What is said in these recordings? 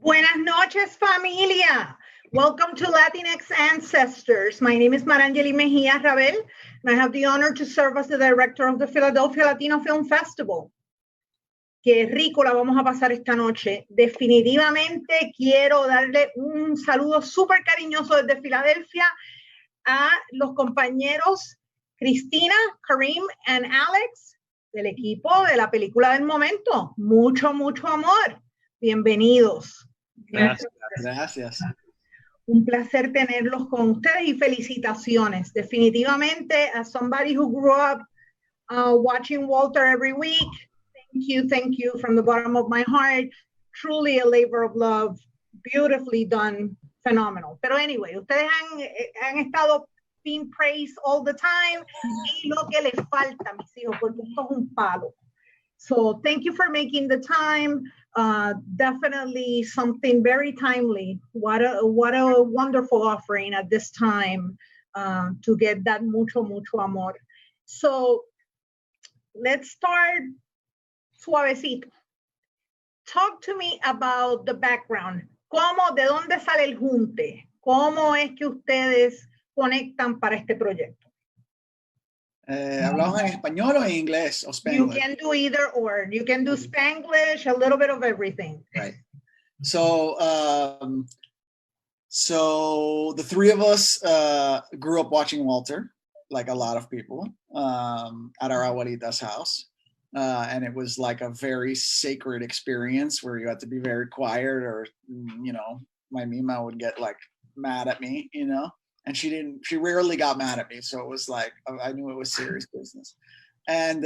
Buenas noches, familia. Welcome to Latinx Ancestors. My name is Marangeli Mejia Rabel, and I have the honor to serve as the director of the Philadelphia Latino Film Festival. Qué rico la vamos a pasar esta noche. Definitivamente quiero darle un saludo súper cariñoso desde Filadelfia a los compañeros Cristina, Karim y Alex del equipo de la película del momento, Mucho Mucho Amor. Bienvenidos. Gracias. Un placer tenerlos con ustedes y felicitaciones. Definitivamente, as somebody who grew up watching Walter every week, thank you from the bottom of my heart. Truly a labor of love, beautifully done, phenomenal. Pero anyway, ustedes han estado being praised all the time y lo que les falta, mis hijos, porque esto es un palo. So thank you for making the time. Definitely something very timely. What a wonderful offering at this time to get that mucho, mucho amor. So let's start suavecito. Talk to me about the background. ¿De dónde sale el junte? ¿Cómo es que ustedes conectan para este proyecto? ¿Hablamos en español o en inglés o Spanglish? You can do either or. You can do Spanglish, a little bit of everything. Right. So the three of us grew up watching Walter, like a lot of people, at our abuelita's house. And it was like a very sacred experience where you had to be very quiet or, you know, my Mima would get like mad at me, you know? And she rarely got mad at me. So it was like, I knew it was serious business. And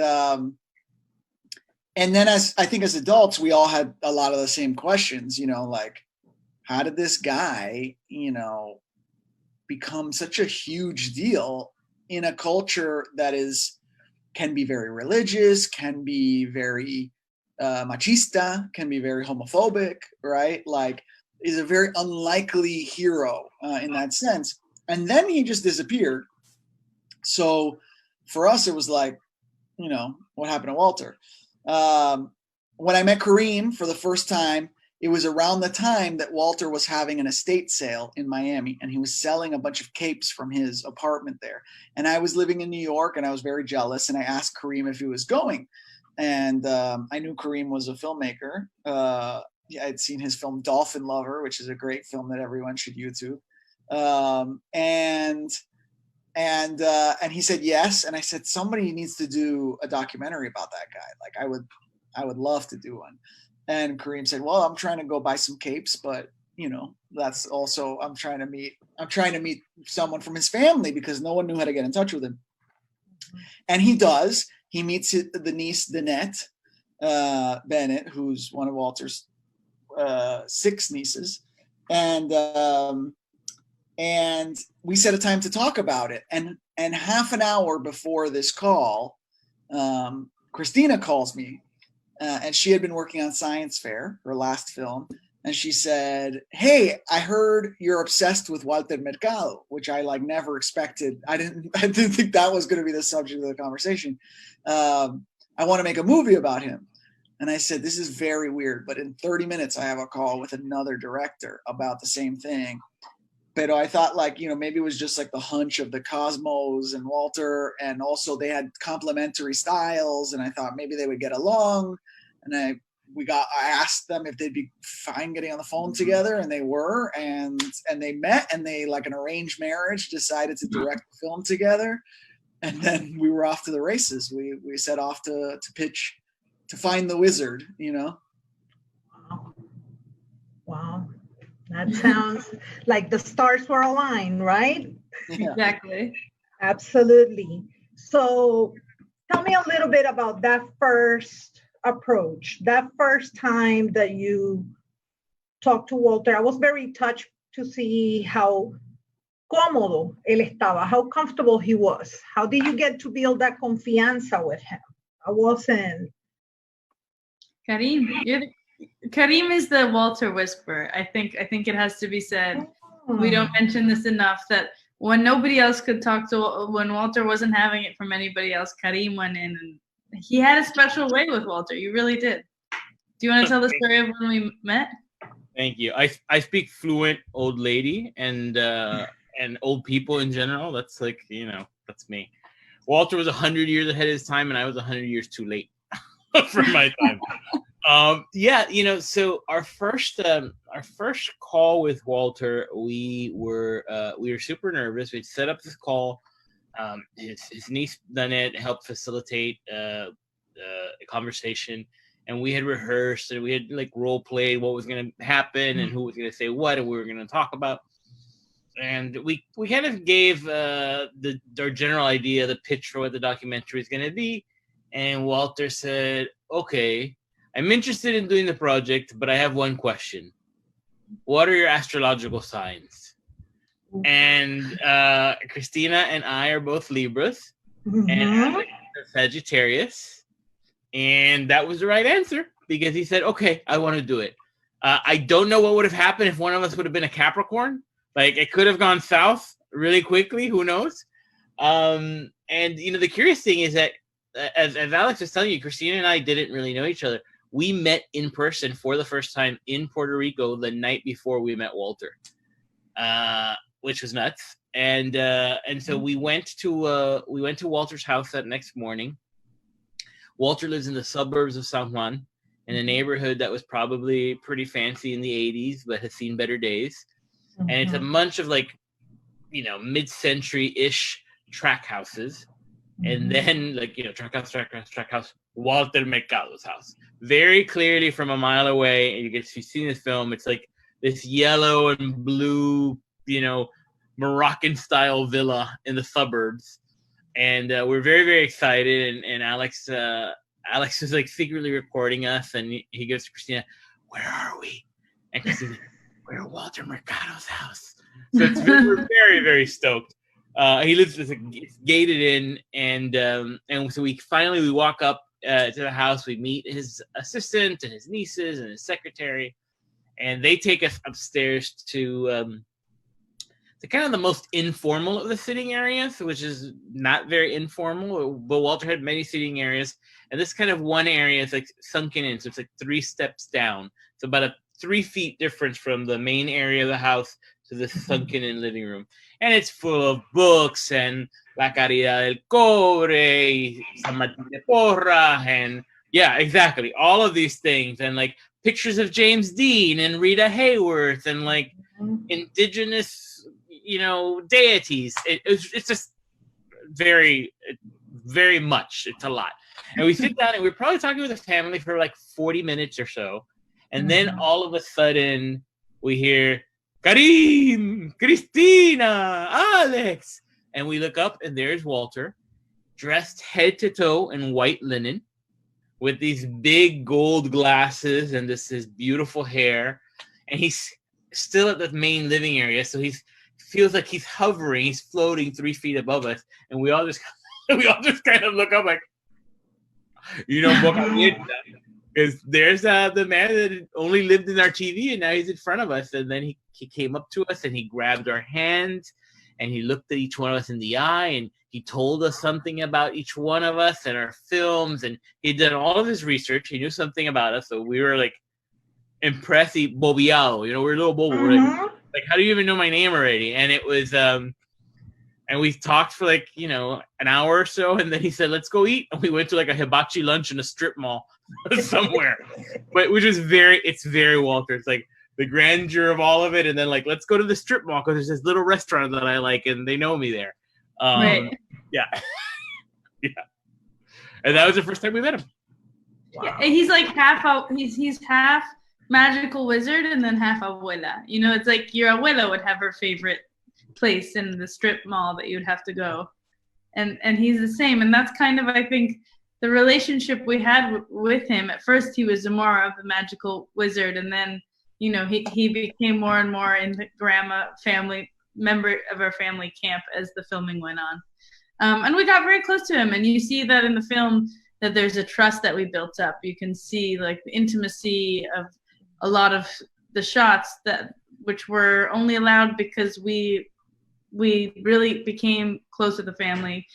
then I think as adults, we all had a lot of the same questions, you know, like, how did this guy, you know, become such a huge deal in a culture that can be very religious, can be very machista, can be very homophobic, right? Like, is a very unlikely hero in that sense. And then he just disappeared. So for us, it was like, you know, what happened to Walter? When I met Kareem for the first time, it was around the time that Walter was having an estate sale in Miami, and he was selling a bunch of capes from his apartment there. And I was living in New York, and I was very jealous, and I asked Kareem if he was going. And I knew Kareem was a filmmaker. I'd seen his film Dolphin Lover, which is a great film that everyone should YouTube. And he said yes, and I said somebody needs to do a documentary about that guy. Like I would love to do one. And Kareem said, well, I'm trying to go buy some capes, but you know, that's also I'm trying to meet someone from his family because no one knew how to get in touch with him. And he does. He meets the niece Danette Bennett, who's one of Walter's 6 nieces, and we set a time to talk about it. And half an hour before this call, Christina calls me, and she had been working on Science Fair, her last film. And she said, hey, I heard you're obsessed with Walter Mercado, which I like never expected. I didn't think that was going to be the subject of the conversation. I want to make a movie about him. And I said, this is very weird, but in 30 minutes, I have a call with another director about the same thing. But I thought, like, you know, maybe it was just like the hunch of the Cosmos and Walter, and also they had complementary styles, and I thought maybe they would get along. And I asked them if they'd be fine getting on the phone together, and they were, and they met, and they, like an arranged marriage, decided to direct the film together, and then we were off to the races. We set off to pitch, to find the wizard, you know. Wow. That sounds like the stars were aligned, right? Yeah. Exactly. Absolutely. So tell me a little bit about that first approach, that first time that you talked to Walter. I was very touched to see how cómodo él estaba, how comfortable he was. How did you get to build that confianza with him? I wasn't. Karim, Karim is the Walter whisperer. I think it has to be said. We don't mention this enough that when nobody else could talk to, when Walter wasn't having it from anybody else, Karim went in, and he had a special way with Walter. You really did. Do you want to tell the story of when we met? Thank you. I speak fluent old lady and old people in general. That's like, that's me. Walter was 100 years ahead of his time, and I was 100 years too late for my time. So our first call with Walter, we were super nervous. We'd set up this call. His niece done it, helped facilitate a conversation, and we had rehearsed and we had like role played what was going to happen and who was going to say what and we were going to talk about. And we kind of gave our general idea, the pitch for what the documentary is going to be. And Walter said, "Okay, I'm interested in doing the project, but I have one question. What are your astrological signs?" And Christina and I are both Libras, and Alex is Sagittarius. And that was the right answer because he said, "Okay, I want to do it." I don't know what would have happened if one of us would have been a Capricorn. Like, it could have gone south really quickly. Who knows? And, the curious thing is that, as Alex was telling you, Christina and I didn't really know each other. We met in person for the first time in Puerto Rico the night before we met Walter, which was nuts. And so we went to Walter's house that next morning. Walter lives in the suburbs of San Juan, in a neighborhood that was probably pretty fancy in the 80s, but has seen better days. And it's a bunch of mid-century-ish track houses. And then track house, Walter Mercado's house. Very clearly from a mile away, and you've seen this film, it's like this yellow and blue, Moroccan-style villa in the suburbs. And we're very, very excited. And Alex is like secretly recording us, and he goes to Christina, "Where are we?" And Christina, "We're at Walter Mercado's house." So we're very, very stoked. He lives gated in, and so we walk up to the house. We meet his assistant and his nieces and his secretary, and they take us upstairs to kind of the most informal of the sitting areas, which is not very informal, but Walter had many sitting areas. And this kind of one area is like sunken in. So it's like 3 steps down. It's about a 3 feet difference from the main area of the house to the sunken in living room. And it's full of books and La Caridad del Cobre, San Martín de Porra, and yeah, exactly. All of these things. And like pictures of James Dean and Rita Hayworth and like indigenous deities. It's just very, very much. It's a lot. And we sit down and we're probably talking with the family for like 40 minutes or so. And then all of a sudden we hear, "Karim, Christina, Alex." And we look up and there's Walter, dressed head to toe in white linen with these big gold glasses and his beautiful hair. And he's still at the main living area. So feels like he's hovering, he's floating 3 feet above us, and we all just kind of look up like, because there's the man that only lived in our TV, and now he's in front of us. And then he came up to us and he grabbed our hands and he looked at each one of us in the eye and he told us something about each one of us and our films, and he'd done all of his research. He knew something about us, so we were like impressed, bobiado, we're a little bobo. We're like, how do you even know my name already? And it was, and we talked for like, an hour or so. And then he said, "Let's go eat." And we went to like a hibachi lunch in a strip mall somewhere, but which was it's very Walter. It's like the grandeur of all of it. And then like, let's go to the strip mall because there's this little restaurant that I like and they know me there. Right. Yeah. Yeah. And that was the first time we met him. Wow. Yeah, and he's like he's half magical wizard and then half abuela. It's like your abuela would have her favorite place in the strip mall that you'd have to go, and he's the same. And that's kind of, I think, the relationship we had with him. At first he was more of a magical wizard, and then he became more and more in the grandma family member of our family camp as the filming went on, and we got very close to him. And you see that in the film, that there's a trust that we built up. You can see like the intimacy of a lot of the shots which were only allowed because we really became close to the family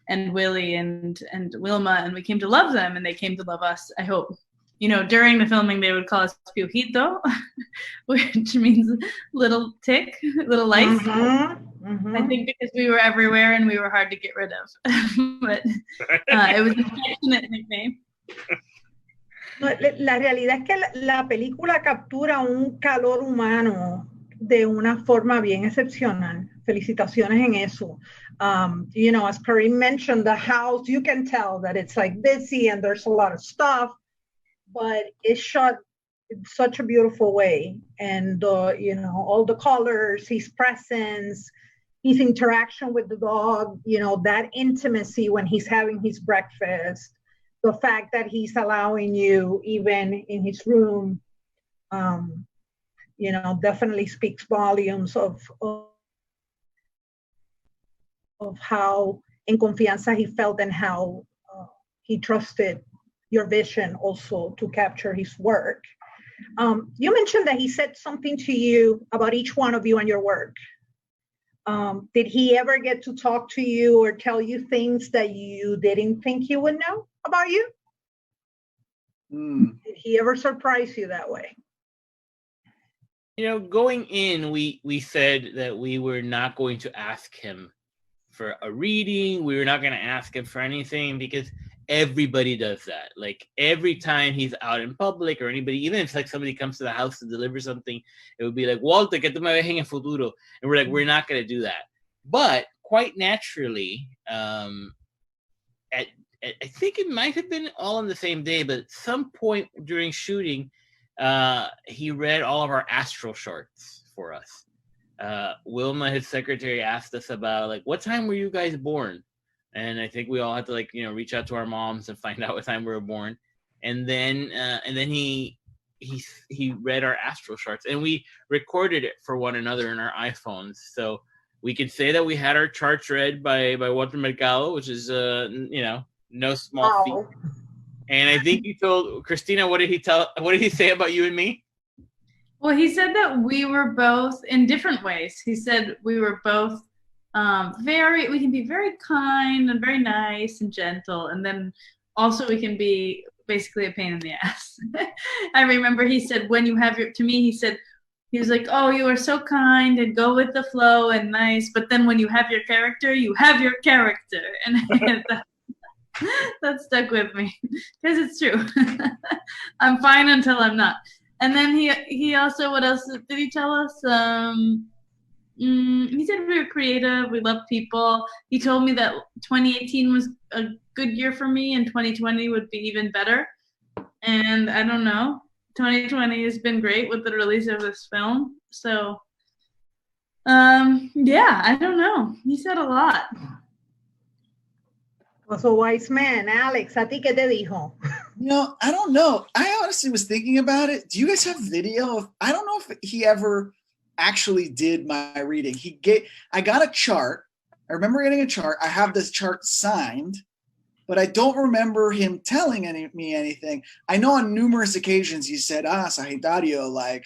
and Willie and Wilma, and we came to love them and they came to love us, I hope. you know, during the filming, they would call us piojito, which means little tick, little lice. I think because we were everywhere and we were hard to get rid of. But it was an affectionate nickname. La realidad es que la película captura un calor humano de una forma bien excepcional. Felicitaciones en eso. You know, as Karim mentioned, the house, you can tell that it's like busy and there's a lot of stuff, but it's shot in such a beautiful way. And, you know, all the colors, his presence, his interaction with the dog, you know, that intimacy when he's having his breakfast, the fact that he's allowing you even in his room, you know, definitely speaks volumes of how en confianza he felt and how he trusted your vision also to capture his work. You mentioned that he said something to you about each one of you and your work. Did he ever get to talk to you or tell you things that you didn't think he would know about you? Did he ever surprise you that way? You know, going in, we said that we were not going to ask him for a reading. We were not going to ask him for anything because everybody does that. Like every time he's out in public or anybody, even if like somebody comes to the house to deliver something, it would be like, Walter, que tú me ves en el futuro. And we're like, we're not going to do that. But quite naturally, I think it might have been all on the same day, but at some point during shooting, he read all of our astral charts for us. Wilma, his secretary, asked us about like, what time were you guys born? And I think we all had to like, you know, reach out to our moms and find out what time we were born. And then he read our astral charts and we recorded it for one another in our iPhones. So we could say that we had our charts read by Walter Mercado, which is, you know, no small feat. And I think he told Christina, what did he say about you and me? Well, he said that we were both in different ways. He said we were both we can be very kind and very nice and gentle. And then also we can be basically a pain in the ass. I remember he said, when you have he was like, oh, you are so kind and go with the flow and nice. But then when you have your character, you have your character. And that stuck with me because it's true. I'm fine until I'm not. And then he also, what else did he tell us? He said we were creative, we love people. He told me that 2018 was a good year for me and 2020 would be even better. And I don't know, 2020 has been great with the release of this film. So, yeah, I don't know. He said a lot. Was a wise man. Alex, ¿a ti qué te dijo? You know, I don't know. I honestly was thinking about it. Do you guys have video of, I don't know if he ever actually did my reading. I got a chart. I remember getting a chart. I have this chart signed, but I don't remember him telling me anything. I know on numerous occasions he said, Sagitario, like,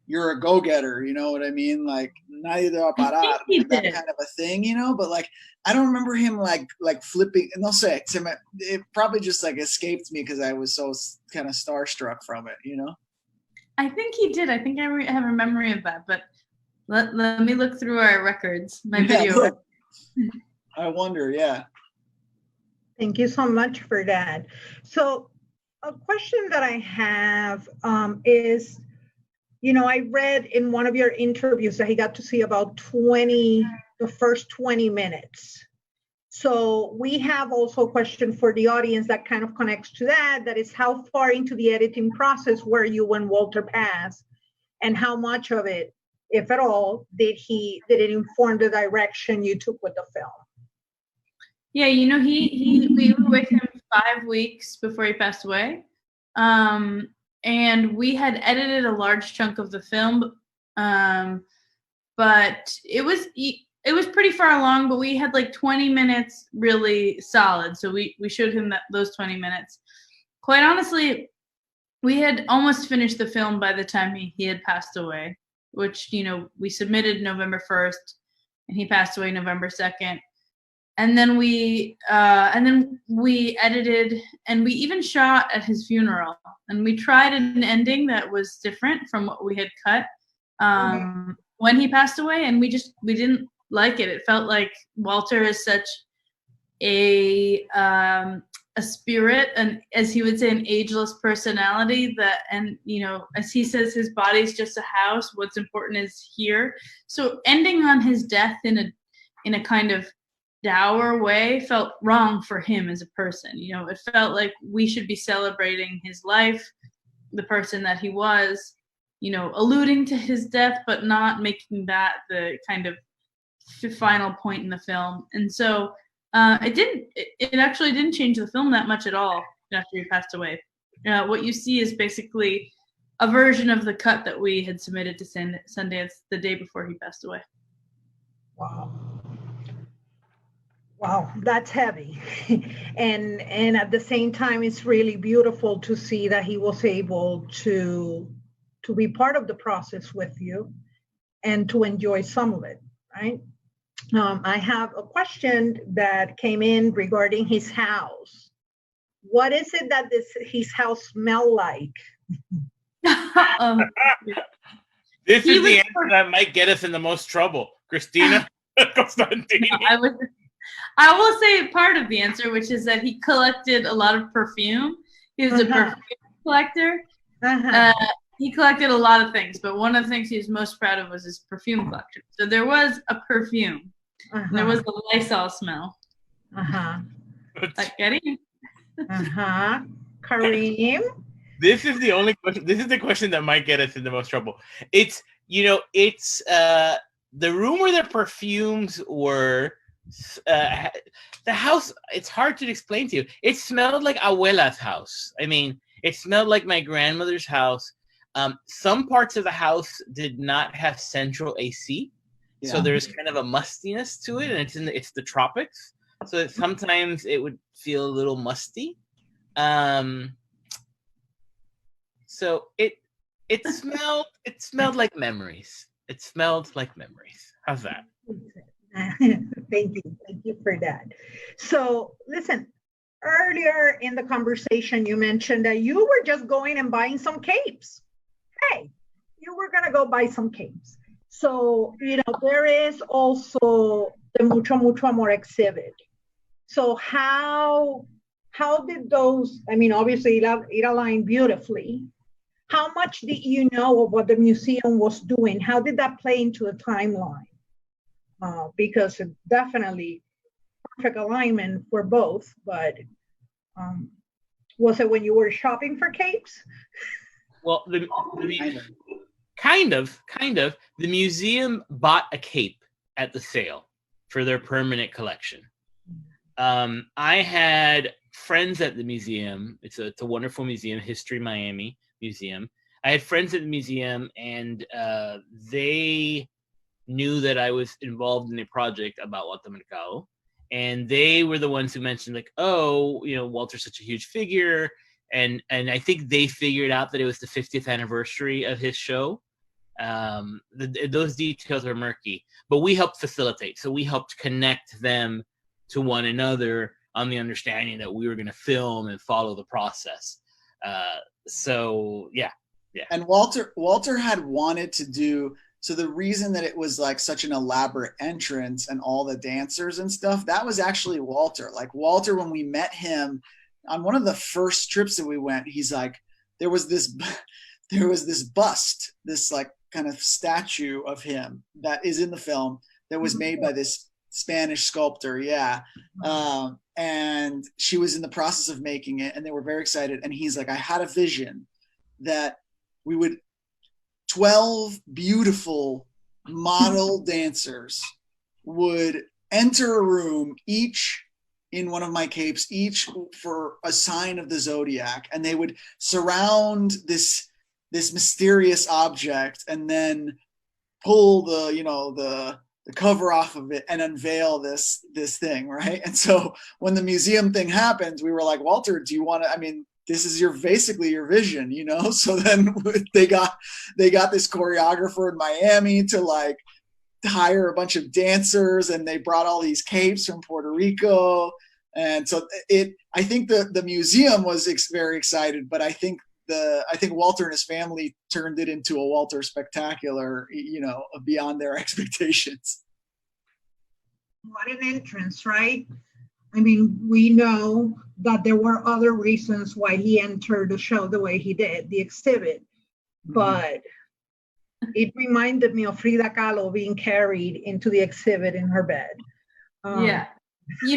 you're a go-getter, you know what I mean? Like, nadie te va a parar, that kind of a thing, you know? But like, I don't remember him like flipping, no sé, it probably just like escaped me because I was so kind of starstruck from it, you know? I think he did. I think I have a memory of that, but let me look through our records, my video. I wonder, yeah. Thank you so much for that. So a question that I have is, you know, I read in one of your interviews that he got to see about the first 20 minutes. So we have also a question for the audience that kind of connects to that is how far into the editing process were you when Walter passed? And how much of it, if at all, did it inform the direction you took with the film? Yeah, you know, we were with him 5 weeks before he passed away. And we had edited a large chunk of the film, but it was pretty far along, but we had like 20 minutes really solid. So we showed him those 20 minutes. Quite honestly, we had almost finished the film by the time he had passed away, which, you know, we submitted November 1st and he passed away November 2nd. and then we edited, and we even shot at his funeral, and we tried an ending that was different from what we had cut when he passed away, and we didn't like it. It felt like Walter is such a spirit, and as he would say, an ageless personality, that, and you know, as he says, his body's just a house, what's important is here. So ending on his death in a kind of dour way felt wrong for him as a person. You know, it felt like we should be celebrating his life, the person that he was, you know, alluding to his death, but not making that the kind of final point in the film. And so it actually didn't change the film that much at all after he passed away. What you see is basically a version of the cut that we had submitted to Sundance the day before he passed away. Wow, that's heavy. and at the same time, it's really beautiful to see that he was able to be part of the process with you and to enjoy some of it, right? I have a question that came in regarding his house. What is it that his house smell like? This is the answer that might get us in the most trouble. Christina Constantini. I will say part of the answer, which is that he collected a lot of perfume. He was a perfume collector. He collected a lot of things, but one of the things he was most proud of was his perfume collection. So there was a perfume. There was the Lysol smell. Like Karim. Karim. This is the only question. This is the question that might get us in the most trouble. It's, you know, it's the room where the perfumes were. The house. It's hard to explain to you. It smelled like Abuela's house. I mean, it smelled like my grandmother's house. Some parts of the house did not have central AC. Yeah. So there's kind of a mustiness to it, and it's the tropics. So sometimes it would feel a little musty. So it smelled like memories. It smelled like memories. How's that? Thank you for that. So listen, earlier in the conversation, you mentioned that you were just going and buying some capes. Hey, you were gonna go buy some capes. So, you know, there is also the Mucho Mucho Amor exhibit. So how did those, I mean, obviously it aligned beautifully. How much did you know of what the museum was doing? How did that play into the timeline? Because it definitely perfect alignment for both, but was it when you were shopping for capes? Well, kind of. The museum bought a cape at the sale for their permanent collection. I had friends at the museum. It's a wonderful museum, History Miami Museum. I had friends at the museum, and they knew that I was involved in a project about Walter Mercado. And they were the ones who mentioned, like, oh, you know, Walter's such a huge figure. And I think they figured out that it was the 50th anniversary of his show. Those details are murky, but we helped facilitate. So we helped connect them to one another on the understanding that we were going to film and follow the process. So yeah. And Walter had wanted to do, so the reason that it was like such an elaborate entrance and all the dancers and stuff, that was actually Walter. Like Walter, when we met him on one of the first trips that we went, he's like, there was this bust, this like kind of statue of him that is in the film that was made by this Spanish sculptor. Yeah. And she was in the process of making it, and they were very excited. And he's like, I had a vision that we would 12 beautiful model dancers would enter a room, each in one of my capes, each for a sign of the zodiac, and they would surround this mysterious object and then pull the cover off of it and unveil this thing, right? And so when the museum thing happened, we were like, Walter, do you want to, I mean, this is basically your vision, you know? So then they got this choreographer in Miami to like hire a bunch of dancers, and they brought all these capes from Puerto Rico. And so I think the museum was very excited, but I think Walter and his family turned it into a Walter spectacular, beyond their expectations. What an entrance, right? I mean, we know that there were other reasons why he entered the show the way he did, the exhibit, but it reminded me of Frida Kahlo being carried into the exhibit in her bed. Yeah. He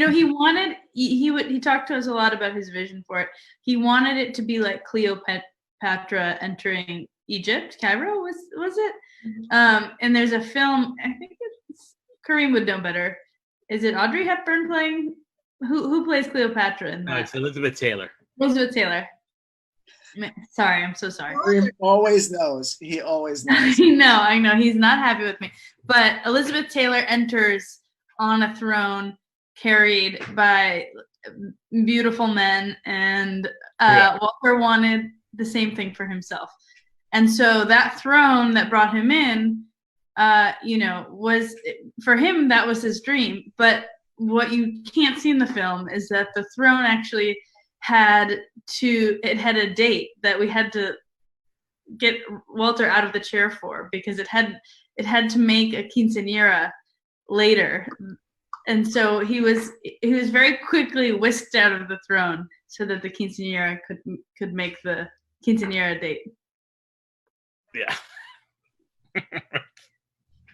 talked to us a lot about his vision for it. He wanted it to be like Cleopatra entering Egypt, Cairo, was it? And there's a film, I think Kareem would know better. Is it Audrey Hepburn playing? Who plays Cleopatra in that? No, it's Elizabeth Taylor. Elizabeth Taylor. Sorry, I'm so sorry. He always knows. He always knows. I know. He's not happy with me. But Elizabeth Taylor enters on a throne carried by beautiful men, and Walter wanted the same thing for himself. And so that throne that brought him in, was, for him, that was his dream. But what you can't see in the film is that the throne actually had a date that we had to get Walter out of the chair for, because it had to make a quinceañera later. And so he was very quickly whisked out of the throne so that the quinceañera could make the quinceañera date. Yeah.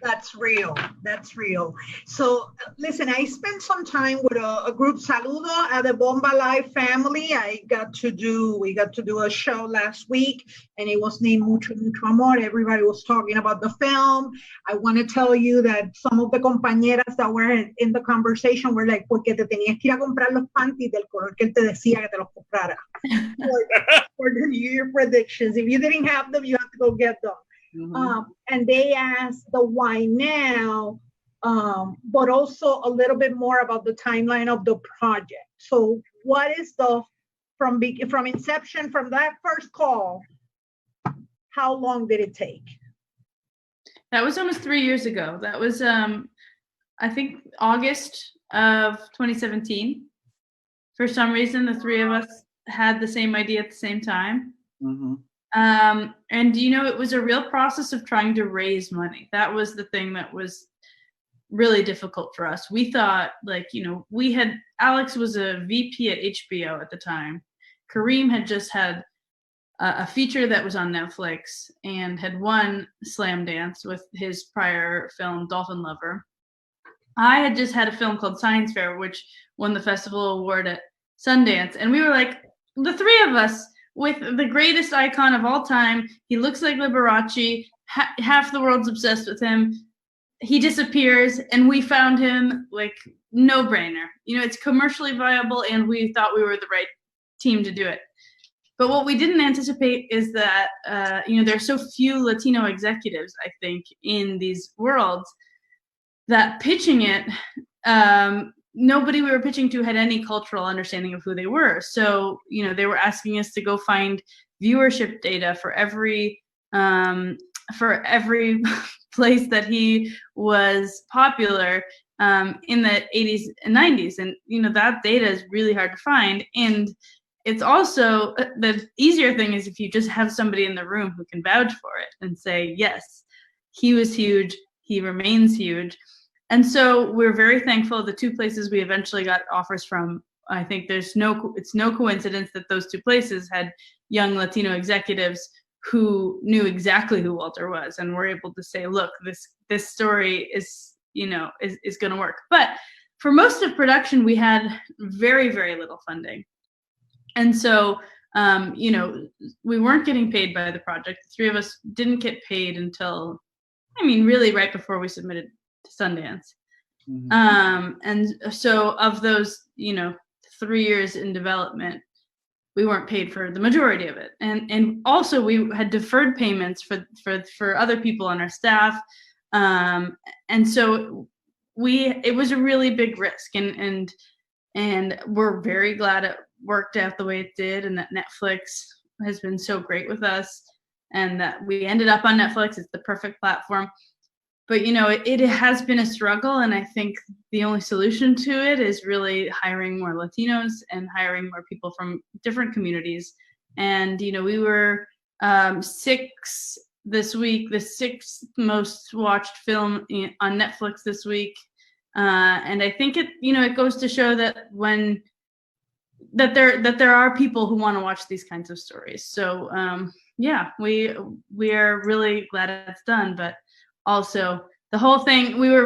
That's real. That's real. So listen, I spent some time with a group saludo at the Bomba Live family. We got to do a show last week, and it was named Mucho Mucho Amor. Everybody was talking about the film. I want to tell you that some of the compañeras that were in the conversation were like, porque te tenías que ir a comprar los panties del color que él te decía que te los comprara. for the New Year predictions. If you didn't have them, you have to go get them. And they asked the why now, but also a little bit more about the timeline of the project. So what is from inception, from that first call, how long did it take? That was almost 3 years ago. That was, I think, August of 2017. For some reason, the three of us had the same idea at the same time. And it was a real process of trying to raise money. That was the thing that was really difficult for us. We thought, Alex was a VP at HBO at the time. Kareem had just had a feature that was on Netflix and had won Slam Dance with his prior film, Dolphin Lover. I had just had a film called Science Fair, which won the festival award at Sundance. And we were like, the three of us, with the greatest icon of all time. He looks like Liberace. Half the world's obsessed with him. He disappears, and we found him, like, no brainer. It's commercially viable, and we thought we were the right team to do it. But what we didn't anticipate is that, there's so few Latino executives, I think, in these worlds, that pitching it, nobody we were pitching to had any cultural understanding of who they were. So, they were asking us to go find viewership data for every place that he was popular in the 80s and 90s. And, that data is really hard to find. And it's also, the easier thing is if you just have somebody in the room who can vouch for it and say, yes, he was huge, he remains huge. And so we're very thankful. The two places we eventually got offers from, I think it's no coincidence that those two places had young Latino executives who knew exactly who Walter was and were able to say, look, this story is going to work. But for most of production, we had very, very little funding. And so, we weren't getting paid by the project. The three of us didn't get paid until, really right before we submitted to Sundance. And so of those, 3 years in development, we weren't paid for the majority of it. And also we had deferred payments for other people on our staff. And so it was a really big risk, and we're very glad it worked out the way it did, and that Netflix has been so great with us, and that we ended up on Netflix. It's the perfect platform. but you know, it has been a struggle, and I think the only solution to it is really hiring more Latinos and hiring more people from different communities. And you know, we were 6 this week, the 6th most watched film on Netflix this week, and I think it goes to show that there are people who want to watch these kinds of stories. So yeah, we are really glad it's done, but also the whole thing, we were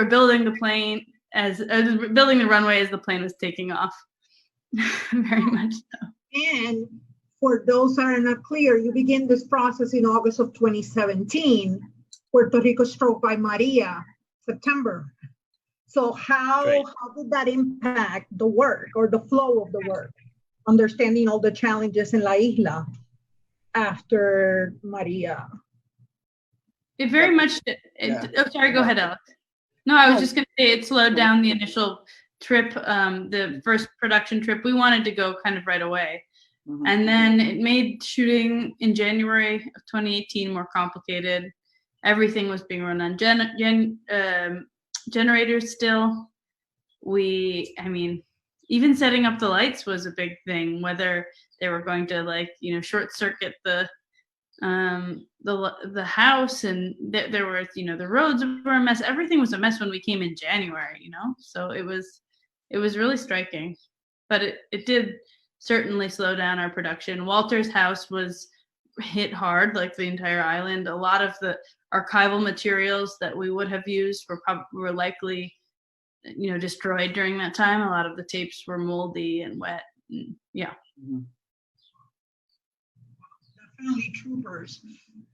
building the plane as building the runway as the plane was taking off. Very much so. And for those that are not clear, you begin this process in August of 2017. Puerto Rico struck by Maria, September. So how did that impact the work or the flow of the work? Understanding all the challenges in La Isla after Maria. It very much. Oh, sorry. Go ahead, Alex. No, I was just going to say it slowed down the initial trip, the first production trip. We wanted to go kind of right away. Mm-hmm. And then it made shooting in January of 2018 more complicated. Everything was being run on generators still. Even setting up the lights was a big thing, whether they were going to short circuit the house, and there were, the roads were a mess. Everything was a mess when we came in January, so it was really striking, but it did certainly slow down our production. Walter's house was hit hard, like the entire island. A lot of the archival materials that we would have used were likely, destroyed during that time. A lot of the tapes were moldy and wet. Yeah. Definitely troopers.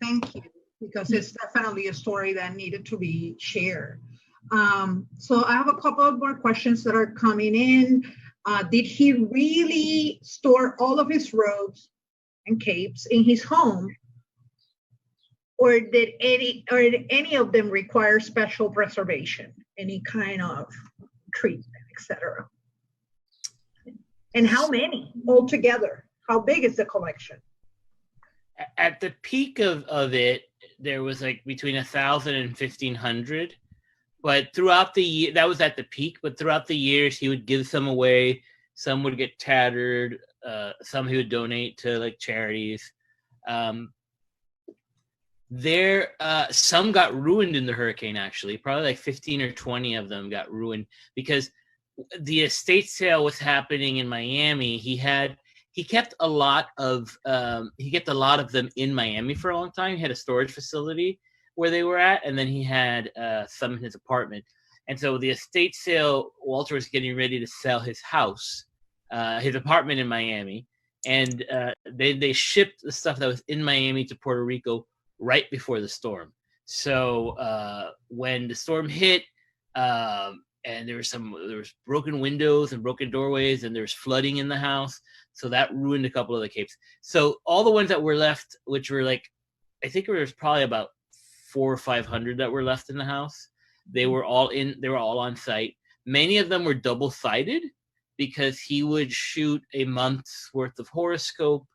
Thank you, because it's definitely a story that needed to be shared. So I have a couple of more questions that are coming in. Did he really store all of his robes and capes in his home, or did any of them require special preservation, any kind of treatment, etc.? And how many altogether? How big is the collection? At the peak of it, there was like between 1,000 and 1,500. But throughout the year, that was at the peak. But throughout the years, he would give some away. Some would get tattered. Some he would donate to charities. Some got ruined in the hurricane. Actually, probably 15 or 20 of them got ruined because the estate sale was happening in Miami. He kept a lot of them in Miami for a long time. He had a storage facility where they were at, and then he had some in his apartment. And so the estate sale, Walter was getting ready to sell his house, his apartment in Miami, and they shipped the stuff that was in Miami to Puerto Rico right before the storm. So when the storm hit, and there was broken windows and broken doorways, and there was flooding in the house, so that ruined a couple of the capes. So all the ones that were left, which were I think there was probably about 400 or 500 that were left in the house. They were all on site. Many of them were double-sided because he would shoot a month's worth of horoscope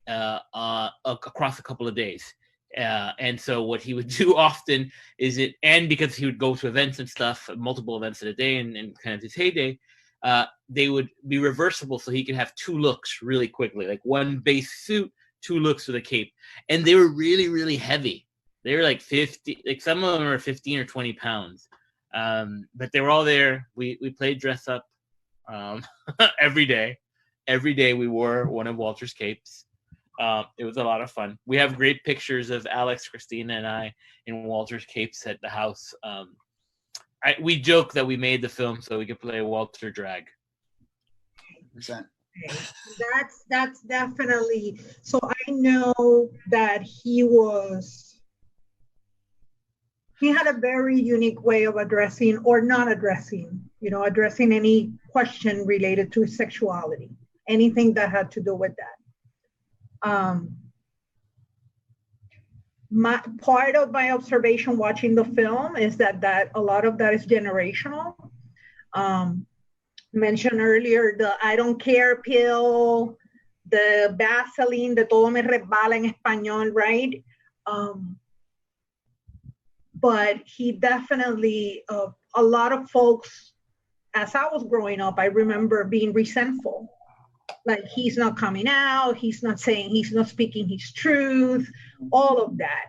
across a couple of days. And so what he would do often is and because he would go to events and stuff, multiple events in a day and kind of his heyday, they would be reversible so he could have 2 looks really quickly, like one base suit, 2 looks with a cape. And they were really, really heavy. They were 50, some of them were 15 or 20 pounds. But they were all there. We played dress up every day. Every day we wore one of Walter's capes. It was a lot of fun. We have great pictures of Alex, Christina, and I in Walter's capes at the house. We joke that we made the film so we could play Walter drag. 100%. That's definitely. So I know that he had a very unique way of addressing or not addressing any question related to sexuality, anything that had to do with that. Part of my observation watching the film is that a lot of that is generational. Mentioned earlier the I don't care pill, the Vaseline, de todo me resbala en español, right? but he definitely, a lot of folks, as I was growing up, I remember being resentful. Like, he's not coming out, he's not saying, he's not speaking his truth, all of that.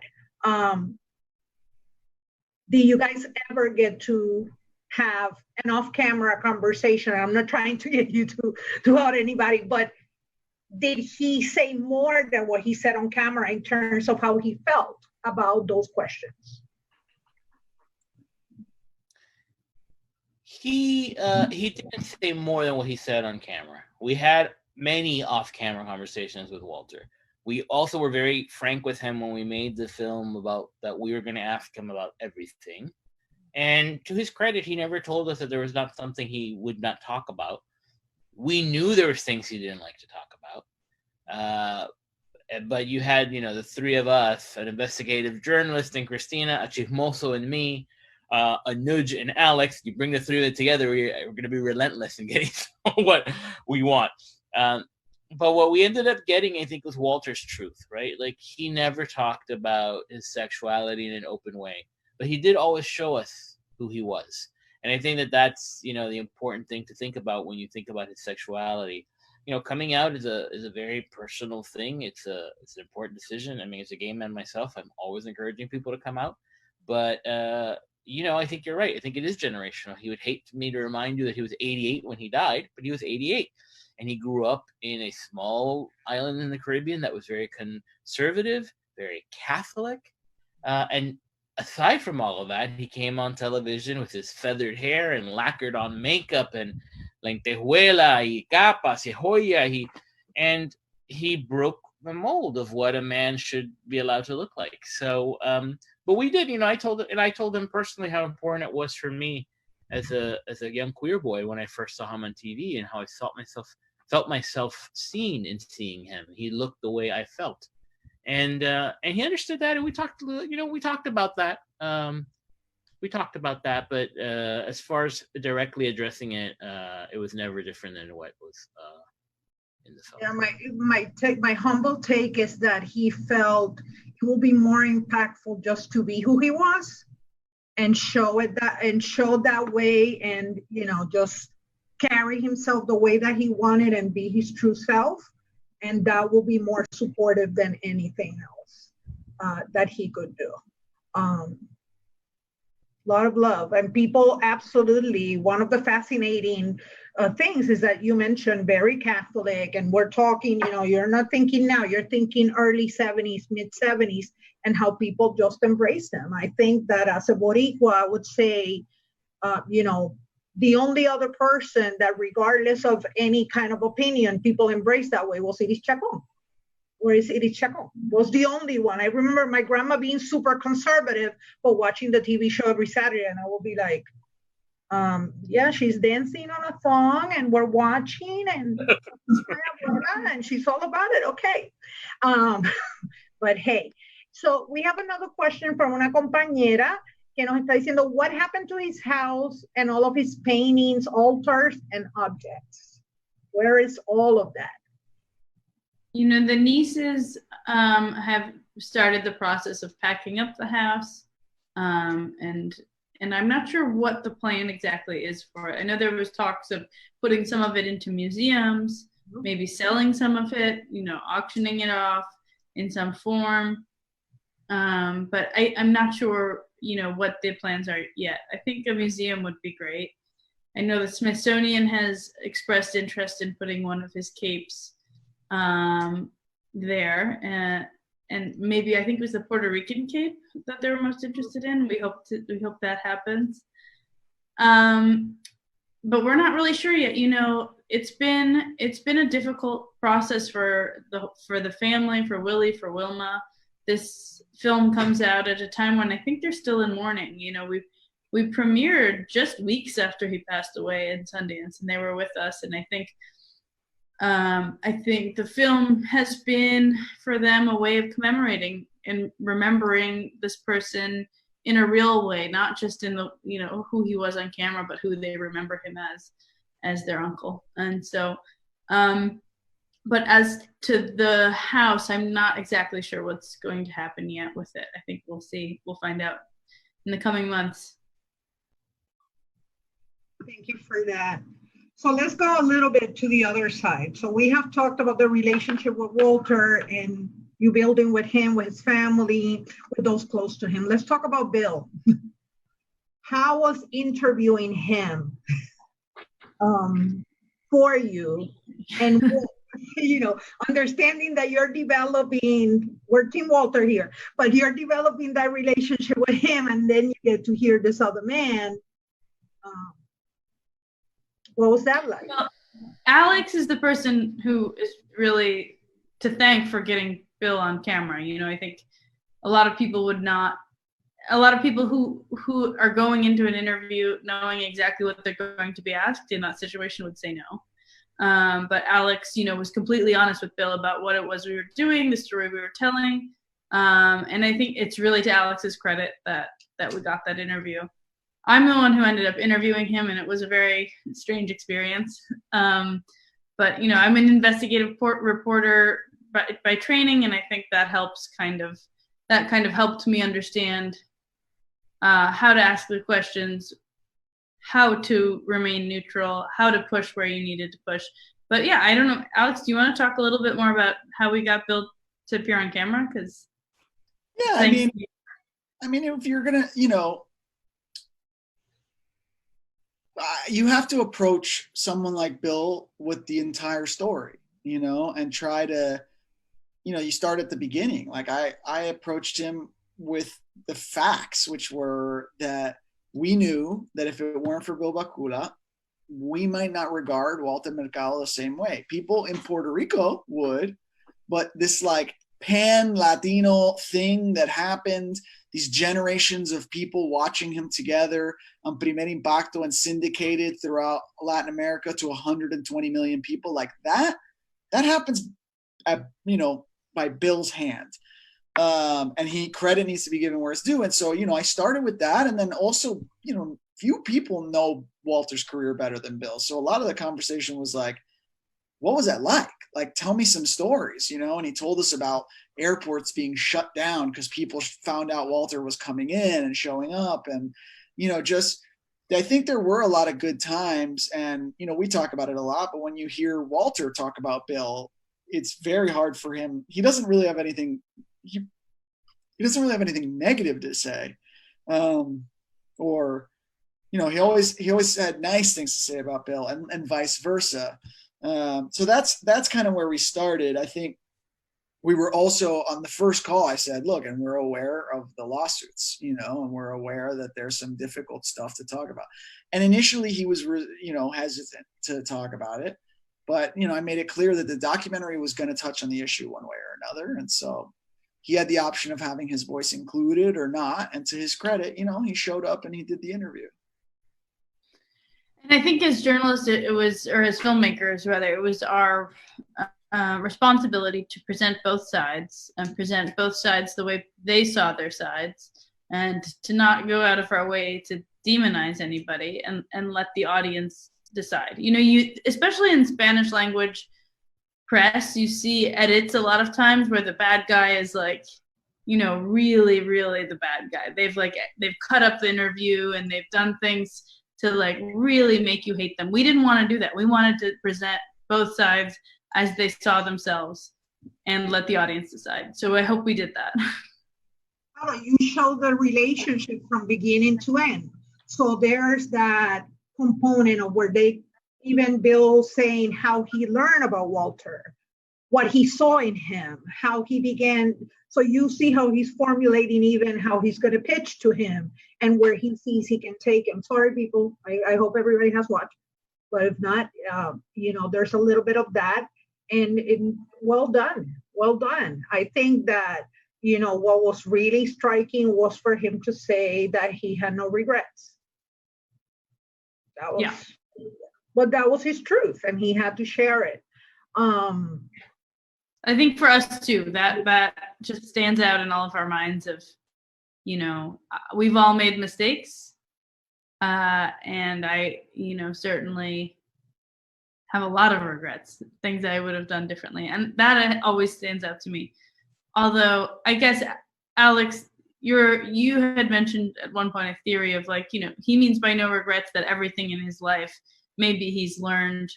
Did you guys ever get to have an off-camera conversation? I'm not trying to get you to out anybody, but did he say more than what he said on camera in terms of how he felt about those questions? He didn't say more than what he said on camera. We had many off-camera conversations with Walter. We also were very frank with him when we made the film about that we were going to ask him about everything. And to his credit, he never told us that there was not something he would not talk about. We knew there was things he didn't like to talk about. But you had, the three of us, an investigative journalist and Christina, a chismoso and me, a nudge and Alex. You bring the three of them together, we're going to be relentless in getting what we want. But what we ended up getting, I think, was Walter's truth, right? Like, he never talked about his sexuality in an open way, but he did always show us who he was. And I think that that's, the important thing to think about when you think about his sexuality. Coming out is a very personal thing. It's an important decision. I mean, as a gay man myself, I'm always encouraging people to come out. But, I think you're right. I think it is generational. He would hate me to remind you that he was 88 when he died, but he was 88. And he grew up in a small island in the Caribbean that was very conservative, very Catholic. And aside from all of that, he came on television with his feathered hair and lacquered on makeup and lentejuela y capas y joya. And he broke the mold of what a man should be allowed to look like. So, but we did, I told him personally how important it was for me as a young queer boy when I first saw him on TV, and how I felt myself seen in seeing him. He looked the way I felt, and he understood that, and we talked about that. But as far as directly addressing it, it was never different than what was in the film. Yeah, my humble take is that he felt it will be more impactful just to be who he was, and show that way, and just carry himself the way that he wanted and be his true self, and that will be more supportive than anything else that he could do. Lot of love, and people absolutely. One of the fascinating things is that you mentioned very Catholic, and we're talking, you're not thinking now, you're thinking early 70s, mid 70s, and how people just embrace them. I think that as a Boricua, I would say, the only other person that, regardless of any kind of opinion, people embrace that way was Iris Chacon. Iris Chacon was the only one. I remember my grandma being super conservative, but watching the TV show every Saturday, and I will be like, yeah, she's dancing on a thong, and we're watching, and she's all about it. Okay. But hey, so we have another question from una compañera que nos está diciendo, what happened to his house and all of his paintings, altars, and objects? Where is all of that? The nieces have started the process of packing up the house, and I'm not sure what the plan exactly is for it. I know there was talks of putting some of it into museums, maybe selling some of it, auctioning it off in some form. But I'm not sure, what the plans are yet. I think a museum would be great. I know the Smithsonian has expressed interest in putting one of his capes there, and maybe I think it was the Puerto Rican cape that they were most interested in. We hope that happens. But we're not really sure yet. It's been a difficult process for the family, for Willie, for Wilma. This film comes out at a time when I think they're still in mourning. We premiered just weeks after he passed away in Sundance, and they were with us. And I think the film has been for them a way of commemorating and remembering this person in a real way, not just in the who he was on camera, but who they remember him as their uncle. And so, but as to the house, I'm not exactly sure what's going to happen yet with it. I think we'll see. We'll find out in the coming months. Thank you for that. So let's go a little bit to the other side. So we have talked about the relationship with Walter and you building with him, with his family, with those close to him. Let's talk about Bill. How was interviewing him for you? And, you know, understanding that you're developing, we're Team Walter here, but you're developing that relationship with him, and then you get to hear this other man. What was that like? Well, Alex is the person who is really to thank for getting Bill on camera. You know, I think a lot of people would not, a lot of people who are going into an interview knowing exactly what they're going to be asked in that situation would say no. But Alex, you know, was completely honest with Bill about what it was we were doing, the story we were telling. And I think it's really to Alex's credit that we got that interview. I'm the one who ended up interviewing him, and it was a very strange experience. But, you know, I'm an investigative reporter by training, and I think that helps kind of helped me understand how to ask the questions, how to remain neutral, how to push where you needed to push. But yeah, I don't know. Alex, do you want to talk a little bit more about how we got Bill to appear on camera? Because yeah, I mean, if you're gonna, you know, you have to approach someone like Bill with the entire story, you know, and try to, you know, you start at the beginning. Like I approached him with the facts, which were that we knew that if it weren't for Bill Bakula, we might not regard Walter Mercado the same way. People in Puerto Rico would, but this like pan-Latino thing that happened, these generations of people watching him together on Primer Impacto and syndicated throughout Latin America to 120 million people, like that happens at, you know, by Bill's hand. And credit needs to be given where it's due. And so, you know, I started with that. And then also, you know, few people know Walter's career better than Bill. So a lot of the conversation was like, what was that like? Like, tell me some stories, you know? And he told us about airports being shut down because people found out Walter was coming in and showing up. And, you know, just, I think there were a lot of good times. And, you know, we talk about it a lot, but when you hear Walter talk about Bill, it's very hard for him. He doesn't really have anything, he doesn't really have anything negative to say. Or, you know, he always had nice things to say about Bill, and vice versa. So that's kind of where we started. I think we were also on the first call, I said, look, and we're aware of the lawsuits, you know, and we're aware that there's some difficult stuff to talk about. And initially he was, you know, hesitant to talk about it, but, you know, I made it clear that the documentary was going to touch on the issue one way or another. And so he had the option of having his voice included or not. And to his credit, you know, he showed up and he did the interview. And I think as journalists, it was, or as filmmakers rather, it was our responsibility to present both sides and present both sides the way they saw their sides, and to not go out of our way to demonize anybody, and let the audience decide. You know, you, especially in Spanish language press, you see edits a lot of times where the bad guy is like, you know, really, really the bad guy. They've cut up the interview and they've done things to like really make you hate them. We didn't want to do that. We wanted to present both sides as they saw themselves and let the audience decide. So I hope we did that. You show the relationship from beginning to end. So there's that component of where even Bill saying how he learned about Walter, what he saw in him, how he began. So you see how he's formulating even how he's going to pitch to him and where he sees he can take him. Sorry, people. I hope everybody has watched. But if not, you know, there's a little bit of that. And well done. Well done. I think that, you know, what was really striking was for him to say that he had no regrets. That was, yeah. But that was his truth, and he had to share it. I think for us too, that just stands out in all of our minds of, you know, we've all made mistakes. And I, you know, certainly have a lot of regrets, things I would have done differently. And that always stands out to me. Although I guess, Alex, you had mentioned at one point a theory of like, he means by no regrets that everything in his life, maybe he's learned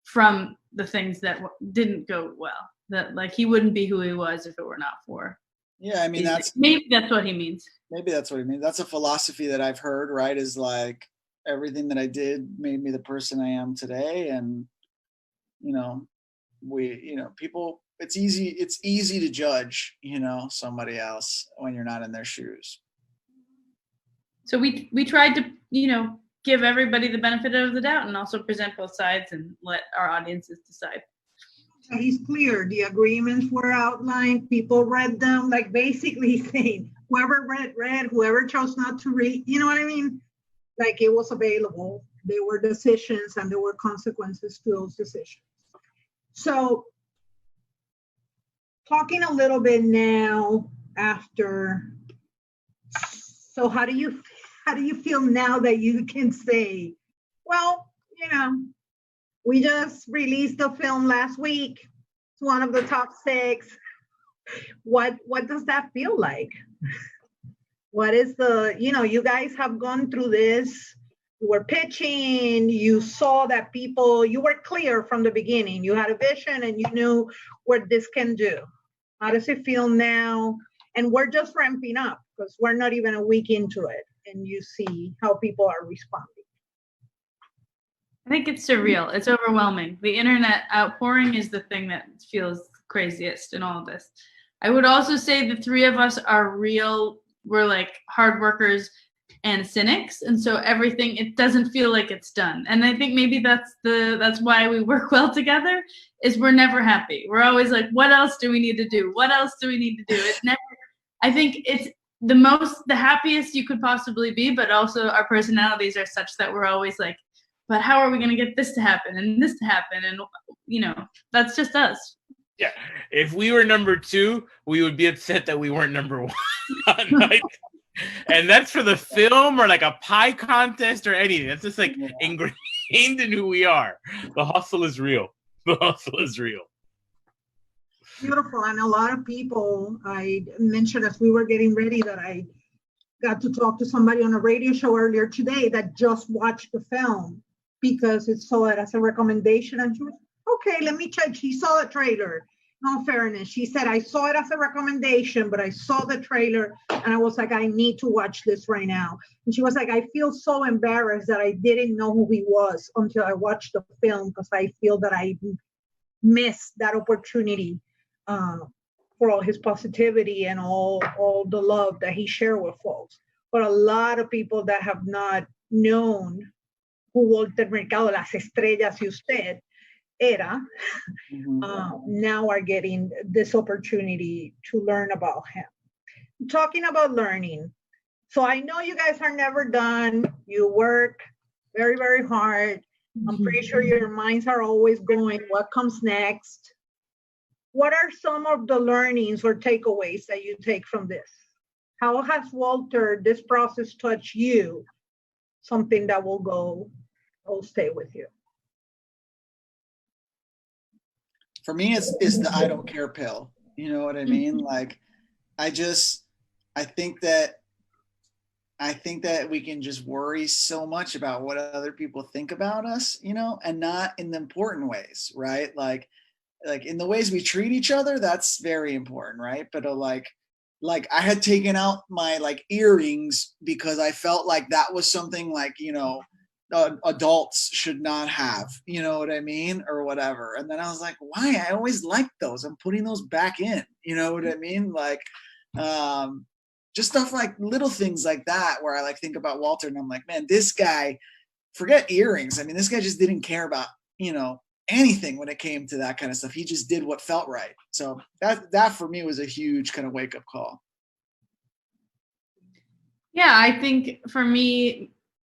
from the things that didn't go well, that like he wouldn't be who he was if it were not for. Yeah, I mean, maybe that's what he means. Maybe that's what he means. That's a philosophy that I've heard, right? Is like everything that I did made me the person I am today. And, people, it's easy to judge, somebody else when you're not in their shoes. So we tried to, give everybody the benefit of the doubt and also present both sides and let our audiences decide. He's clear. The agreements were outlined. People read them, like basically saying, whoever read, whoever chose not to read, you know what I mean? Like it was available. There were decisions and there were consequences to those decisions. So talking a little bit now after, so how do you feel now that you can say, well, we just released the film last week. It's one of the top 6. What does that feel like? What is you guys have gone through this. You were pitching, you saw that you were clear from the beginning. You had a vision and you knew what this can do. How does it feel now? And we're just ramping up because we're not even a week into it. And you see how people are responding. I think it's surreal. It's overwhelming. The internet outpouring is the thing that feels craziest in all of this. I would also say the 3 of us we're like hard workers and cynics. And so everything, it doesn't feel like it's done. And I think maybe that's why we work well together, is we're never happy. We're always like, what else do we need to do? What else do we need to do? It's never, I think it's the happiest you could possibly be, but also our personalities are such that we're always like, but how are we going to get this to happen and this to happen? And, that's just us. Yeah. If we were number 2, we would be upset that we weren't number 1. Like, and that's for the film or like a pie contest or anything. That's just like ingrained in who we are. The hustle is real. The hustle is real. Beautiful. And a lot of people, I mentioned as we were getting ready that I got to talk to somebody on a radio show earlier today that just watched the film because it saw it as a recommendation. And she was, okay, let me check. She saw the trailer. In all fairness, she said, I saw it as a recommendation, but I saw the trailer and I was like, I need to watch this right now. And she was like, I feel so embarrassed that I didn't know who he was until I watched the film because I feel that I missed that opportunity for all his positivity and all the love that he shared with folks. But a lot of people that have not known who Walter Mercado, las estrellas y usted, era, now are getting this opportunity to learn about him. Talking about learning. So I know you guys are never done. You work very, very hard. I'm pretty sure your minds are always going, what comes next? What are some of the learnings or takeaways that you take from this? How has Walter, this process touched you? Something that will stay with you. For me, it's the I don't care pill. You know what I mean? Like, I think that we can just worry so much about what other people think about us, and not in the important ways, right? Like in the ways we treat each other, that's very important, right? But like I had taken out my like earrings because I felt like that was something like, adults should not have, you know what I mean? Or whatever. And then I was like, why? I always liked those. I'm putting those back in, you know what I mean? Like, just stuff like little things like that where I like think about Walter and I'm like, man, this guy, forget earrings. I mean, this guy just didn't care about, anything when it came to that kind of stuff. He just did what felt right. So that for me was a huge kind of wake up call. Yeah, I think for me,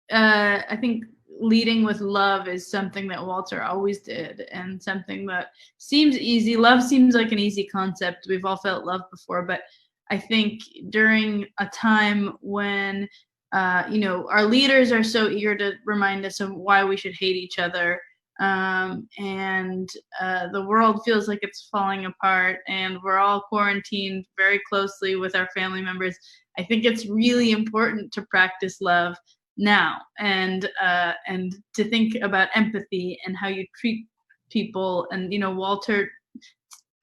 I think leading with love is something that Walter always did and something that seems easy. Love seems like an easy concept. We've all felt love before, but I think during a time when, our leaders are so eager to remind us of why we should hate each other, and the world feels like it's falling apart, and we're all quarantined very closely with our family members. I think it's really important to practice love now, and to think about empathy and how you treat people. And Walter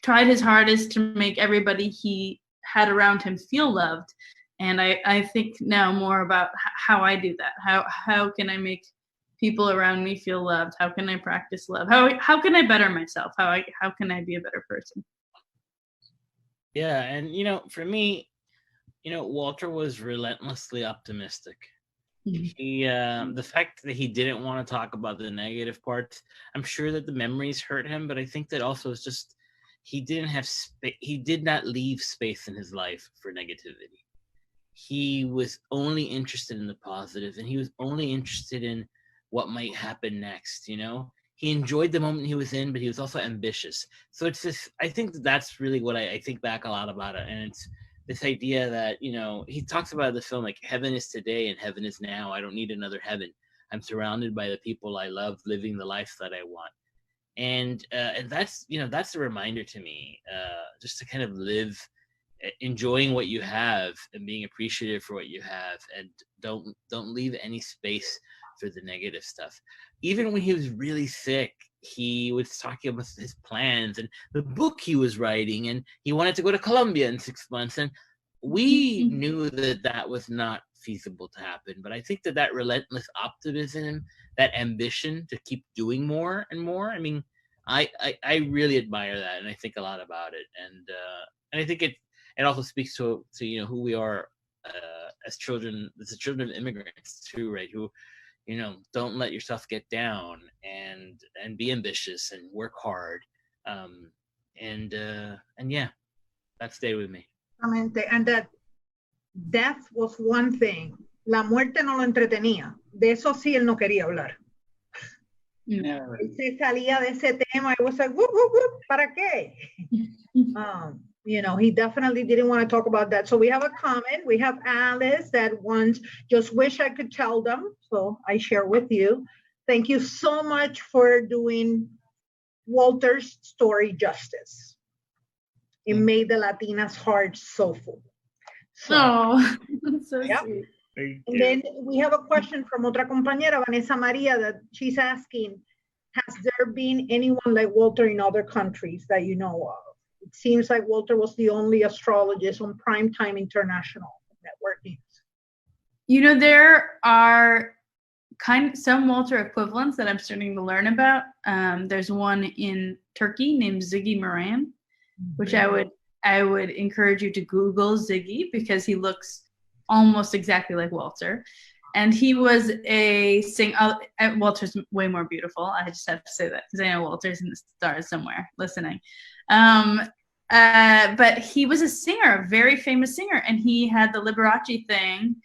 tried his hardest to make everybody he had around him feel loved, and I think now more about how I do that. How can I make people around me feel loved? How can I practice love? How can I better myself? How can I be a better person? Yeah, and for me, Walter was relentlessly optimistic. He the fact that he didn't want to talk about the negative parts, I'm sure that the memories hurt him, but I think that also it's just he did not leave space in his life for negativity. He was only interested in the positive, and he was only interested in what might happen next. He enjoyed the moment he was in, but he was also ambitious. So it's just, I think that's really what I think back a lot about it. And it's this idea that, he talks about in the film, like, heaven is today and heaven is now. I don't need another heaven. I'm surrounded by the people I love, living the life that I want. And that's, that's a reminder to me, just to kind of live enjoying what you have and being appreciative for what you have, and don't leave any space for the negative stuff. Even when he was really sick, he was talking about his plans and the book he was writing, and he wanted to go to Colombia in 6 months, and we knew that was not feasible to happen. But I think that relentless optimism, that ambition to keep doing more and more, I mean, I really admire that, and I think a lot about it. And I think it also speaks to who we are as children, as the children of immigrants too, right? Who, don't let yourself get down, and be ambitious and work hard. And yeah, that stayed with me. And that death was one thing. La muerte no lo entretenía. De eso sí él no quería hablar. Yeah. Él se salía de ese tema. It was like, whoop, whoop, whoop, ¿para qué? He definitely didn't want to talk about that. So we have a comment. We have Alice that wants, just wish I could tell them. So I share with you. Thank you so much for doing Walter's story justice. It made the Latinas' heart so full. So, that's so sweet. And then we have a question from otra compañera, Vanessa Maria, that she's asking, has there been anyone like Walter in other countries that you know of? It seems like Walter was the only astrologist on Primetime International network news. There are some Walter equivalents that I'm starting to learn about. There's one in Turkey named Ziggy Moran, which I would encourage you to Google Ziggy, because he looks almost exactly like Walter. And he was a singer. Walter's way more beautiful. I just have to say that, because I know Walter's in the stars somewhere listening. But he was a singer, a very famous singer, and he had the Liberace thing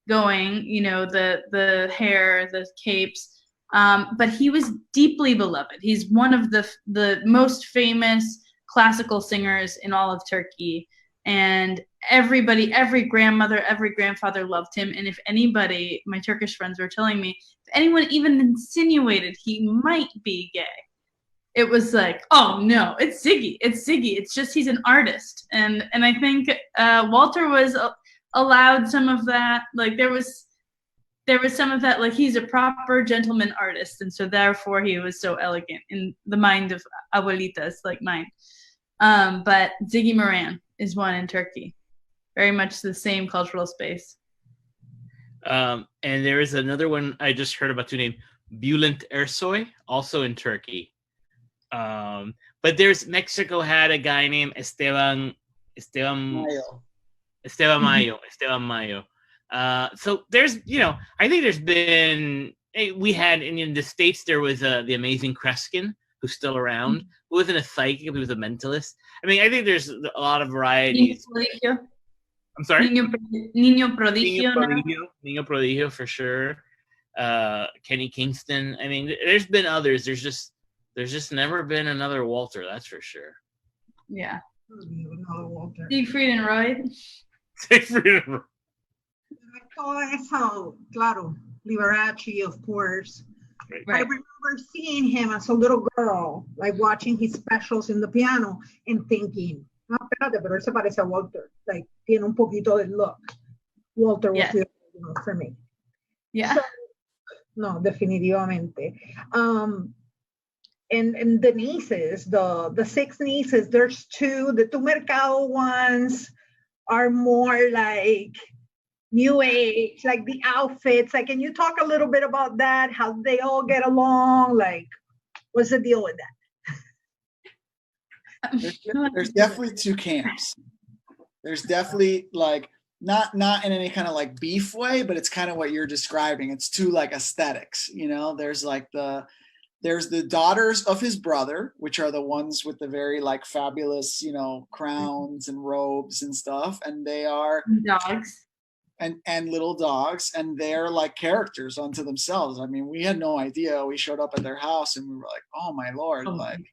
going, the hair, the capes. But he was deeply beloved. He's one of the most famous classical singers in all of Turkey. And everybody, every grandmother, every grandfather loved him. And if anybody, my Turkish friends were telling me, if anyone even insinuated he might be gay, it was like, oh no, it's Ziggy. It's just, he's an artist. And I think Walter was allowed some of that. Like there was some of that, like he's a proper gentleman artist. And so therefore he was so elegant in the mind of abuelitas like mine. But Ziggy Moran is one in Turkey. Very much the same cultural space. And there is another one I just heard about, named Bülent Ersoy, also in Turkey. But Mexico had a guy named Esteban Mayo. So there's, I think there's been, we had in the States, there was the amazing Kreskin, who's still around, who wasn't a psychic, but he was a mentalist. I mean, I think there's a lot of varieties. I'm sorry? Niño Prodigio. Niño Prodigio, for sure. Kenny Kingston. I mean, there's been others. There's just never been another Walter, that's for sure. Yeah. Another Walter. Siegfried and Roy. Siegfried and Roy. Todo eso, claro. Liberace, of course. I remember seeing him as a little girl, like watching his specials in the piano and thinking, ah, espérate, pero él se parece a Walter. Like, tiene un poquito de look. Walter was the original for me. Yeah. So, no, definitivamente. And the nieces, the 6 nieces, there's 2. The 2 Mercado ones are more like new age, like the outfits. Like, can you talk a little bit about that? How they all get along? Like, what's the deal with that? There's definitely 2 camps. There's definitely like not in any kind of like beef way, but it's kind of what you're describing. It's 2 like aesthetics, you know. There's like there's the daughters of his brother, which are the ones with the very like fabulous, you know, crowns and robes and stuff, and they are dogs. And little dogs, and they're like characters unto themselves. I mean, we had no idea. We showed up at their house and we were like, oh my Lord, like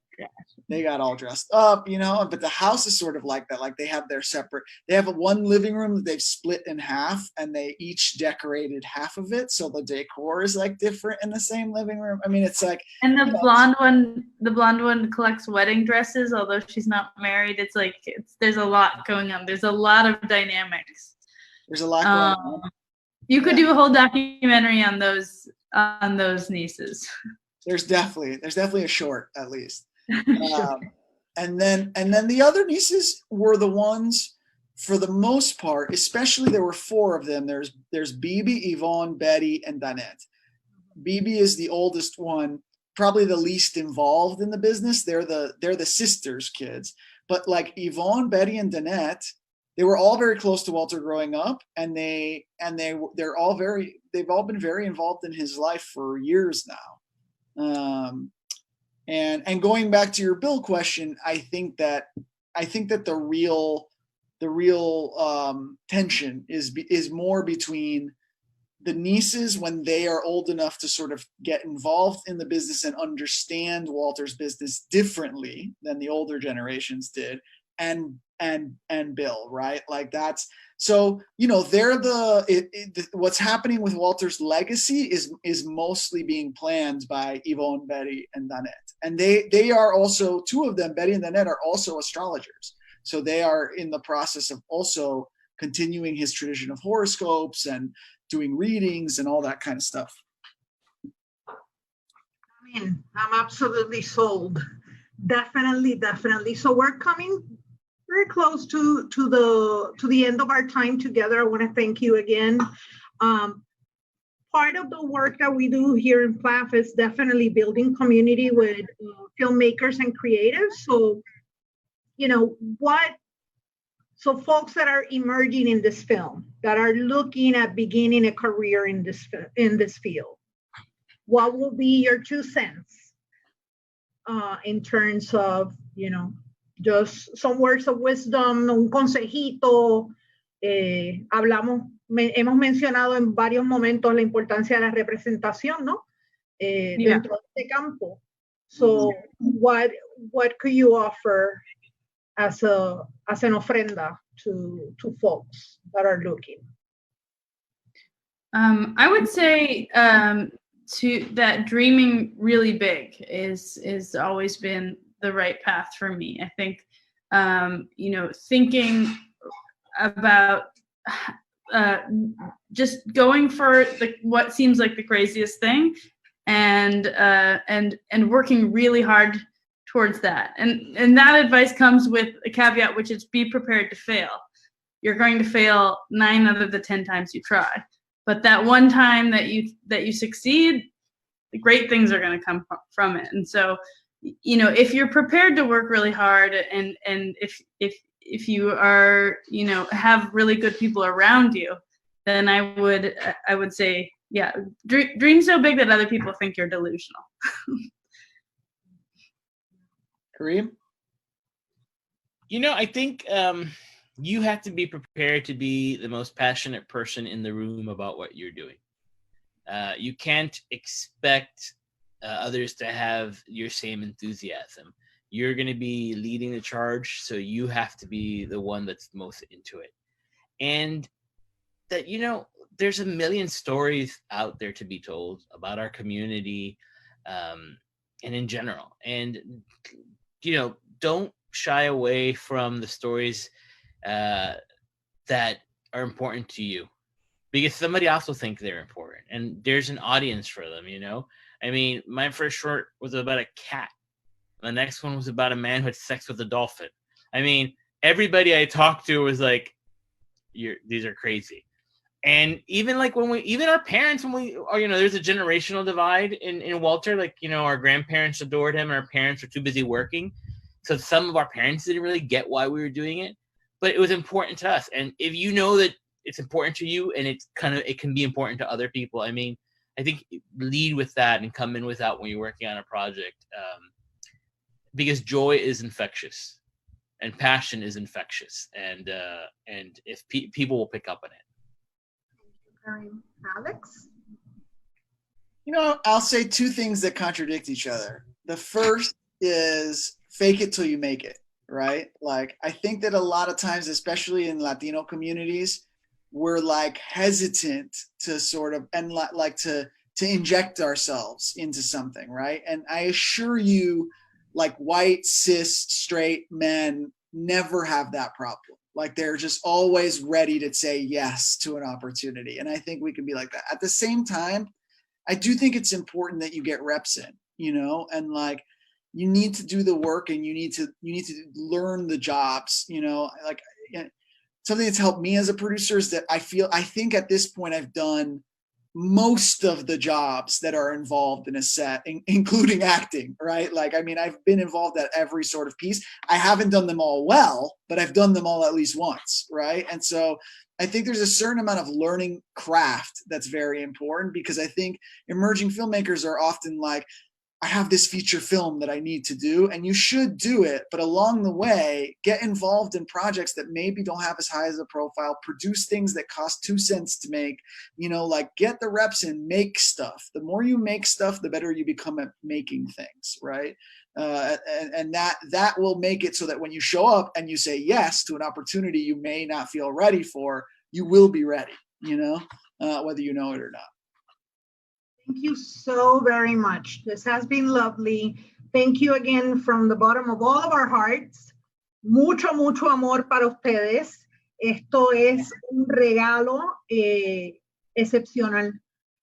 they got all dressed up, you know, but the house is sort of like that. Like they have one living room that they've split in half, and they each decorated half of it. So the decor is like different in the same living room. I mean, it's like, and the blonde one collects wedding dresses, although she's not married. It's like, there's a lot going on. There's a lot of dynamics. There's a lot going on. You could do a whole documentary on those nieces. There's definitely a short, at least. And then the other nieces were the ones, for the most part, especially there were 4 of them. There's Bibi, Yvonne, Betty, and Danette. Bibi is the oldest one, probably the least involved in the business. They're the sisters' kids. But like Yvonne, Betty, and Danette, they were all very close to Walter growing up, and they've all been very involved in his life for years now. And going back to your Bill question, I think that the real tension is more between the nieces when they are old enough to sort of get involved in the business and understand Walter's business differently than the older generations did, and Bill, right? Like that's, so, you know, they're what's happening with Walter's legacy is mostly being planned by Yvonne, Betty, and Danette. And they are also, 2 of them, Betty and Danette, are also astrologers. So they are in the process of also continuing his tradition of horoscopes and doing readings and all that kind of stuff. I mean, I'm absolutely sold. Definitely. So we're coming very close to the end of our time together. I want to thank you again. Part of the work that we do here in PHLAFF is definitely building community with filmmakers and creatives. So, you know, so folks that are emerging in this film, that are looking at beginning a career in this field, what will be your 2 cents in terms of, you know, just some words of wisdom, un consejito? Hemos mencionado en varios momentos la importancia de la representación, ¿no? Dentro de este campo. So what could you offer as an ofrenda to folks that are looking? I would say that dreaming really big is always been the right path for me. I think, you know, thinking about just going for what seems like the craziest thing, and working really hard towards that. And that advice comes with a caveat, which is be prepared to fail. You're going to fail 9 out of the 10 times you try, but that one time that you succeed, the great things are going to come from it. And so, you know, if you're prepared to work really hard, and if you are, you know, have really good people around you, then I would say, yeah, dream so big that other people think you're delusional. Kareem? You know, I think you have to be prepared to be the most passionate person in the room about what you're doing. You can't expect others to have your same enthusiasm. You're going to be leading the charge, so you have to be the one that's most into it. And that, you know, there's a million stories out there to be told about our community, and in general. And don't shy away from the stories that are important to you, because somebody else will think they're important, and there's an audience for them. I mean, my first short was about a cat. The next one was about a man who had sex with a dolphin. I mean, everybody I talked to was like, these are crazy. And even like even our parents, there's a generational divide in Walter. Like, our grandparents adored him and our parents were too busy working. So some of our parents didn't really get why we were doing it, but it was important to us. And if you know that it's important to you and it can be important to other people, I mean, I think lead with that and come in with that when you're working on a project, because joy is infectious and passion is infectious. And if people will pick up on it. Alex? I'll say two things that contradict each other. The first is fake it till you make it, right? Like, I think that a lot of times, especially in Latino communities, we're like hesitant to sort of, and like to inject ourselves into something, right? And I assure you, like, white, cis, straight men never have that problem. Like, they're just always ready to say yes to an opportunity. And I think we can be like that. At the same time, I do think it's important that you get reps in, and like, you need to do the work and you need to learn the jobs, like, something that's helped me as a producer is that I think at this point I've done most of the jobs that are involved in a set, including acting, right? Like, I mean, I've been involved at every sort of piece. I haven't done them all well, but I've done them all at least once, right? And so I think there's a certain amount of learning craft that's very important, because I think emerging filmmakers are often like, I have this feature film that I need to do, and you should do it, but along the way, get involved in projects that maybe don't have as high as a profile, produce things that cost 2 cents to make, like, get the reps in, make stuff. The more you make stuff, the better you become at making things, right? And that will make it so that when you show up and you say yes to an opportunity you may not feel ready for, you will be ready, whether you know it or not. Thank you so very much. This has been lovely. Thank you again from the bottom of all of our hearts. Mucho, mucho amor para ustedes. Esto es un regalo excepcional,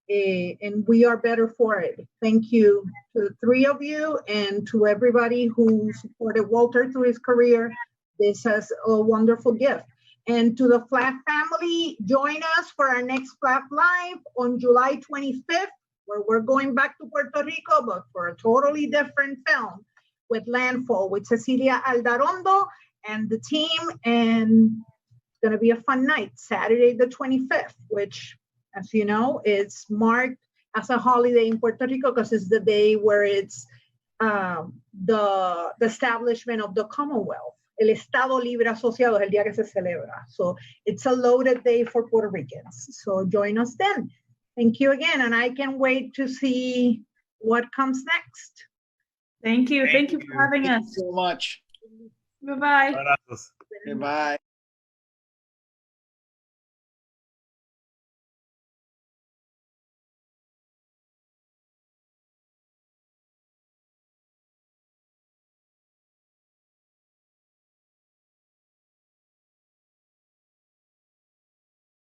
and we are better for it. Thank you to the three of you and to everybody who supported Walter through his career. This is a wonderful gift. And to the PHLAFF family, join us for our next PHLAFF Live on July 25th. Where we're going back to Puerto Rico, but for a totally different film with Landfall, with Cecilia Aldarondo and the team. And it's going to be a fun night, Saturday the 25th, which, as you know, is marked as a holiday in Puerto Rico because it's the day where it's the establishment of the Commonwealth. El Estado Libre Asociado es el día que se celebra. So it's a loaded day for Puerto Ricans. So join us then. Thank you again, and I can't wait to see what comes next. Thank you. Thank you for having us. Thank you so much. Bye-bye. Goodbye.